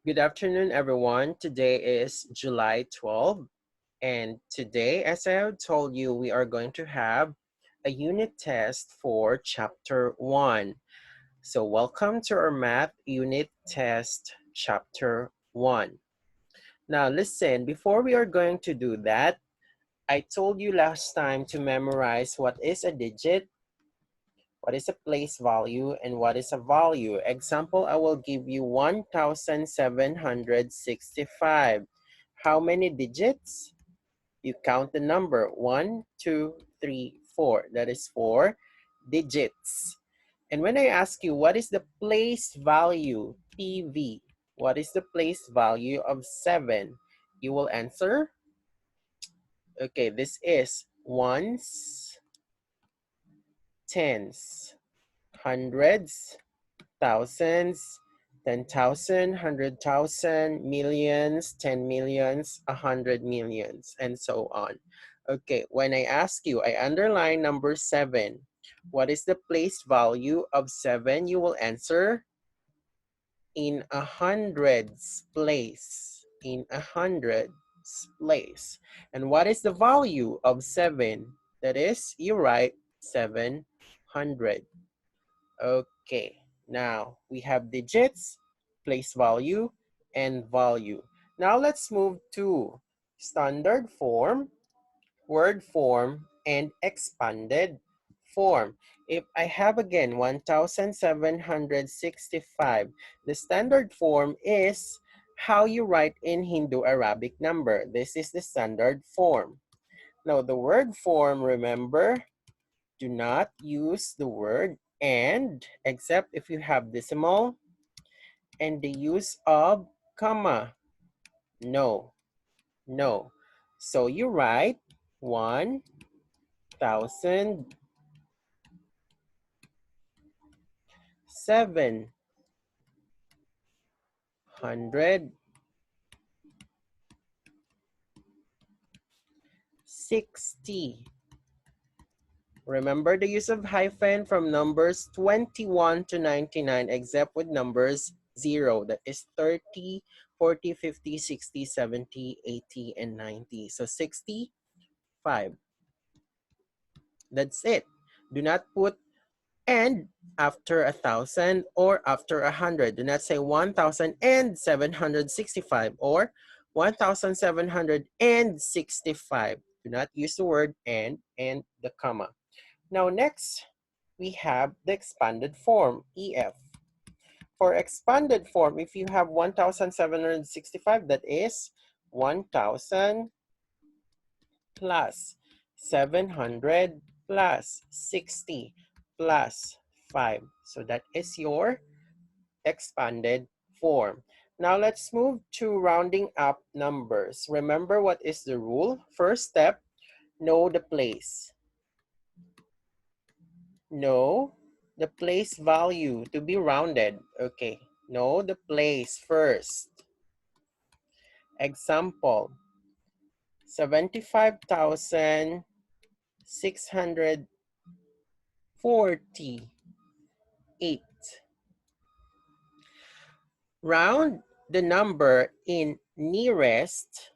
Good afternoon, everyone. Today is July 12th, and today, as I have told you, we are going to have a unit test for Chapter 1. So welcome to our Math Unit Test Chapter 1. Now listen, before we are going to do that, I told you last time to memorize what is a digit, what is a place value, and what is a value. Example, I will give you 1,765. How many digits? You count the number 1, 2, 3, 4. That is 4 digits. And when I ask you, what is the place value, PV? What is the place value of 7? You will answer, okay, this is ones, tens, hundreds, thousands, 10,000, 100,000, millions, 10 millions, 100 millions, and so on. Okay, when I ask you, I underline number 7. What is the place value of 7? You will answer in a hundreds place. In a hundreds place. And what is the value of 7? That is, you write 700. Okay, now we have digits, place value, and value. Now let's move to standard form, word form, and expanded form. If I have again 1,765, the standard form is how you write in Hindu Arabic number. This is the standard form. Now the word form, remember, do not use the word and except if you have decimal and the use of comma. No, no. So you write 1,760. Remember the use of hyphen from numbers 21 to 99 except with numbers 0. That is 30, 40, 50, 60, 70, 80, and 90. So 65. That's it. Do not put and after 1,000 or after 100. Do not say 1,765 or 1,765. Do not use the word and the comma. Now next, we have the expanded form, EF. For expanded form, if you have 1,765, that is 1,000 plus 700 plus 60 plus 5. So that is your expanded form. Now let's move to rounding up numbers. Remember what is the rule? First step, know the place. Know the place value to be rounded. Okay, know the place first. Example, 75,648. Round the number in nearest,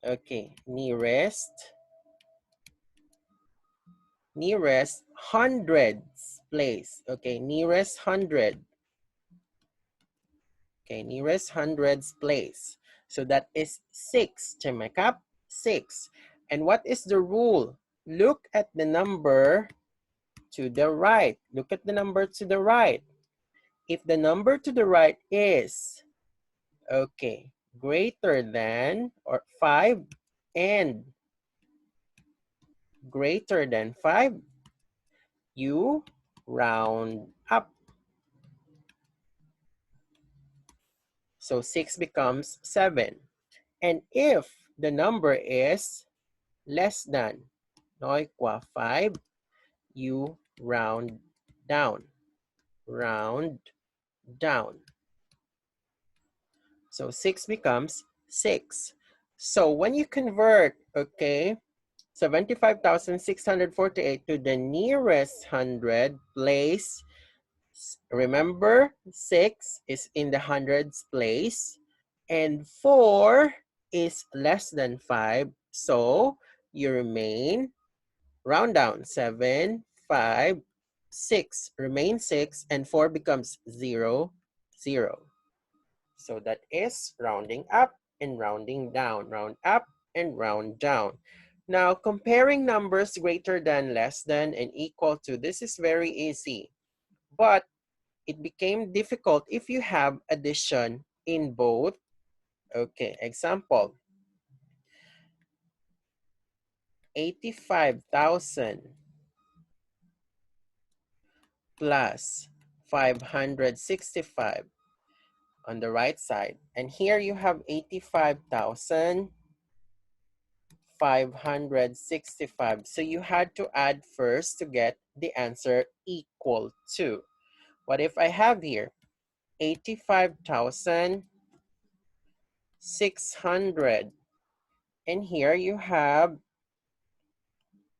okay, nearest hundreds place, okay, nearest hundred, okay, nearest hundreds place. So that is 6, Chemakap, 6. And what is the rule? Look at the number to the right. Look at the number to the right. If the number to the right is, okay, greater than or 5 and greater than 5, you round up. So 6 becomes 7. And if the number is less than, no equal 5, you round down. Round down. So 6 becomes 6. So when you convert, okay, 75,648 to the nearest hundred place, remember 6 is in the hundreds place. And 4 is less than 5. So you remain, round down, 7, 5, 6. Remain 6 and 4 becomes 0, 0. So that is rounding up and rounding down. Round up and round down. Now comparing numbers greater than, less than, and equal to, this is very easy. But it became difficult if you have addition in both. Okay, example. 85,000 plus 565 on the right side. And here you have 85,565. So you had to add first to get the answer equal to. What if I have here 85,600, and here you have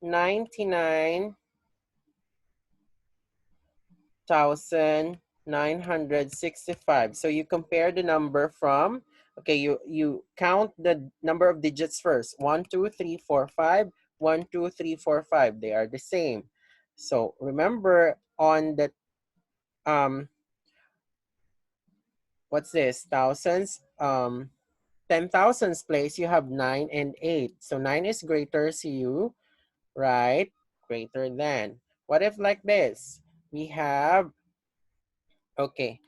99,965. So you compare the number from, okay, you count the number of digits first. 1, 2, 3, 4, 5. 1, 2, 3, 4, 5. They are the same. So remember on the what's this? Thousands. 10,000s place, you have 9 and 8. So 9 is greater, so you write greater than. What if like this? We have, okay,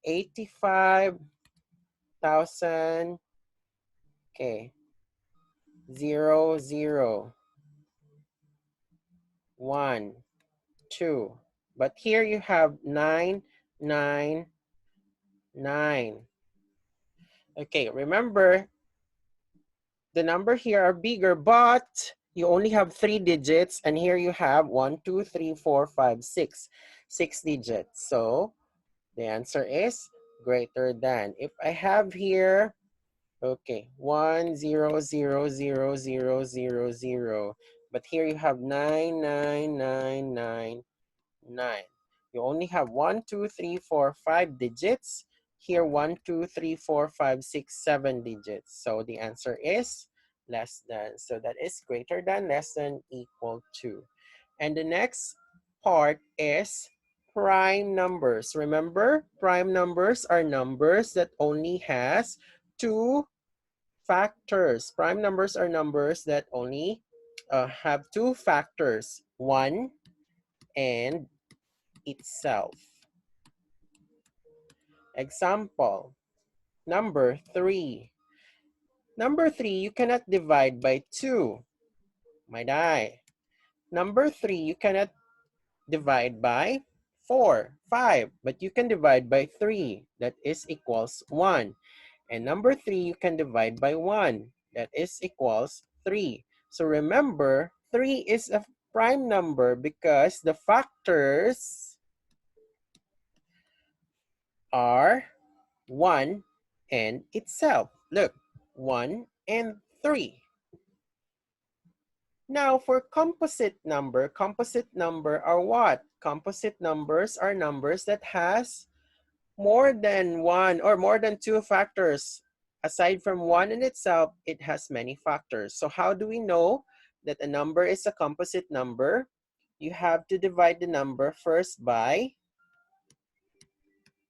85,000, okay, 0, 0, 1, 2. But here you have 9, 9, 9. Okay, remember, the number here are bigger, but you only have 3 digits, and here you have 1, 2, 3, 4, 5, 6. 6 digits. So the answer is greater than. If I have here, okay, 1, 0, 0, 0, 0, 0, 0. But here you have 9, 9, 9, 9, 9. You only have 1, 2, 3, 4, 5 digits. Here, 1, 2, 3, 4, 5, 6, 7 digits. So the answer is less than. So that is greater than, less than, equal to. And the next part is prime numbers. Remember, prime numbers are numbers that only has 2 factors. Prime numbers are numbers that only have 2 factors, 1 and itself. Example, number 3. Number 3, you cannot divide by 2. Might I? Number 3, you cannot divide by 4, 5, but you can divide by 3. That is equals 1. And number 3, you can divide by 1. That is equals 3. So remember, 3 is a prime number because the factors are 1 and itself. Look, 1 and 3. Now for composite number are what? Composite numbers are numbers that has more than 1 or more than 2 factors. Aside from 1 in itself, it has many factors. So how do we know that a number is a composite number? You have to divide the number first by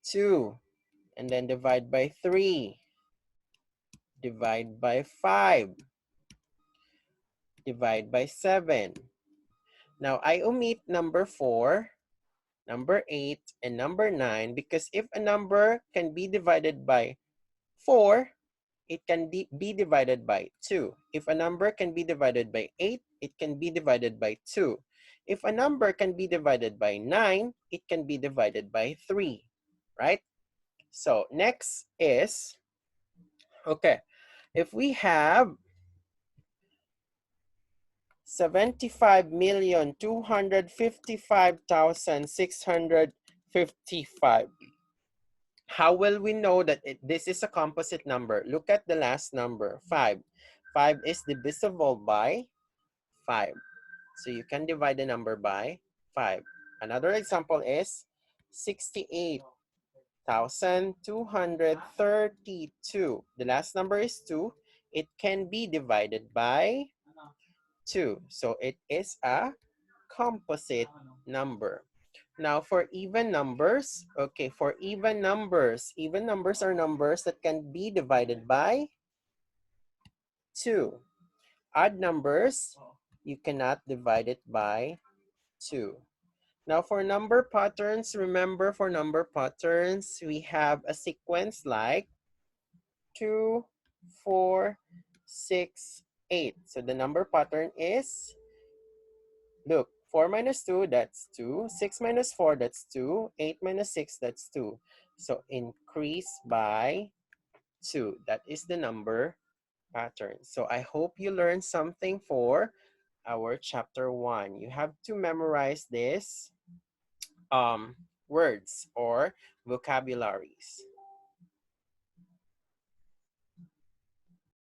2, and then divide by 3, divide by 5, divide by 7. Now, I omit number 4, number 8, and number 9 because if a number can be divided by 4, it can be divided by 2. If a number can be divided by 8, it can be divided by 2. If a number can be divided by 9, it can be divided by 3, right? So next is, okay, if we have 75,255,655. How will we know that this is a composite number? Look at the last number, 5. 5 is divisible by 5. So you can divide the number by 5. Another example is 68,000 1,232. The last number is 2. It can be divided by 2. So it is a composite number. Now for even numbers, okay, for even numbers are numbers that can be divided by 2. Odd numbers, you cannot divide it by 2. Now for number patterns, remember for number patterns, we have a sequence like 2, 4, 6, 8. So the number pattern is, look, 4 minus 2, that's 2. 6 minus 4, that's 2. 8 minus 6, that's 2. So increase by 2. That is the number pattern. So I hope you learned something for our chapter 1. You have to memorize this words or vocabularies.